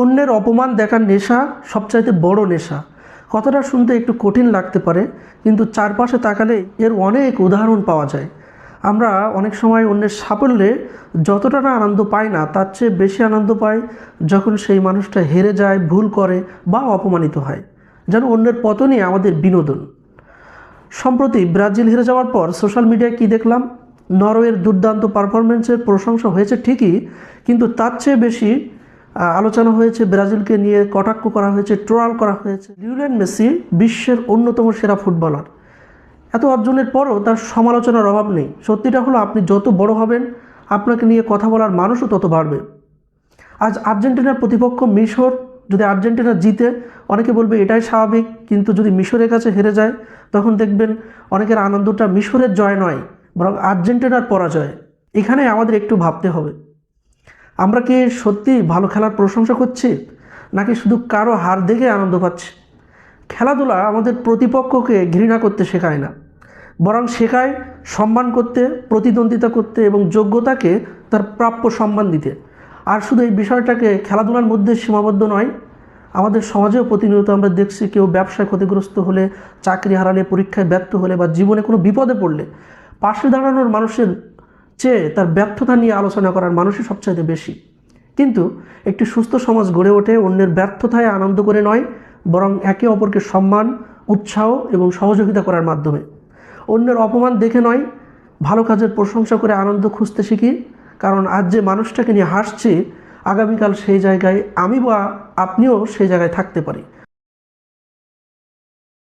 অন্যের অপমান দেখার নেশা সবচাইতে বড় নেশা। কথাটা শুনতে একটু কঠিন লাগতে পারে, কিন্তু চারপাশে তাকালে এর অনেক উদাহরণ পাওয়া যায়। আমরা অনেক সময় অন্যের সাফল্যে যতটা না আনন্দ পাই না, তার চেয়ে বেশি আনন্দ পাই যখন সেই মানুষটা হেরে যায়, ভুল করে বা অপমানিত হয়। যেন অন্যের পতনই আমাদের বিনোদন। সম্প্রতি ব্রাজিল হেরে যাওয়ার পর সোশ্যাল মিডিয়ায় কী দেখলাম? নরওয়ের দুর্দান্ত পারফরমেন্সের প্রশংসা হয়েছে ঠিকই, কিন্তু তার চেয়ে বেশি আলোচনা হয়েছে ব্রাজিলকে নিয়ে, কটাক্ষ করা হয়েছে, ট্রল করা হয়েছে। লিওনেল মেসি বিশ্বের অন্যতম সেরা ফুটবলার। এত অর্জনের পরও তার সমালোচনার অভাব নেই। সত্যিটা হলো, আপনি যত বড় হবেন, আপনাকে নিয়ে কথা বলার মানুষও তত বাড়বে। আজ আর্জেন্টিনার প্রতিপক্ষ মিশর। যদি আর্জেন্টিনা জিতে, অনেকে বলবে এটাই স্বাভাবিক, কিন্তু যদি মিশরের কাছে হেরে যায়, তখন দেখবেন অনেকের আনন্দটা মিশরের জয় নয়, বরং আর্জেন্টিনার পরাজয়। এখানে আমাদের একটু ভাবতে হবে, আমরা কি সত্যি ভালো খেলার প্রশংসা করছি, নাকি শুধু কারো হার দেখে আনন্দ পাচ্ছি? খেলাধুলা আমাদের প্রতিপক্ষকে ঘৃণা করতে শেখায় না, বরং শেখায় সম্মান করতে, প্রতিদ্বন্দ্বিতা করতে এবং যোগ্যতাকে তার প্রাপ্য সম্মান দিতে। আর শুধু এই বিষয়টাকে খেলাধুলার মধ্যে সীমাবদ্ধ নয়, আমাদের সমাজেও প্রতিনিয়ত আমরা দেখছি কেউ ব্যবসায় ক্ষতিগ্রস্ত হলে, চাকরি হারালে, পরীক্ষায় ব্যর্থ হলে বা জীবনে কোনো বিপদে পড়লে পাশে দাঁড়ানোর মানুষের চেয়ে তার ব্যর্থতা নিয়ে আলোচনা করার মানুষই সবচাইতে বেশি। কিন্তু একটি সুস্থ সমাজ গড়ে ওঠে অন্যের ব্যর্থতায় আনন্দ করে নয়, বরং একে অপরকে সম্মান, উৎসাহ এবং সহযোগিতা করার মাধ্যমে। অন্যের অপমান দেখে নয়, ভালো কাজের প্রশংসা করে আনন্দ খুঁজতে শিখি। কারণ আজ যে মানুষটাকে নিয়ে হাসছি, আগামীকাল সেই জায়গায় আমি বা আপনিও সেই জায়গায় থাকতে পারি।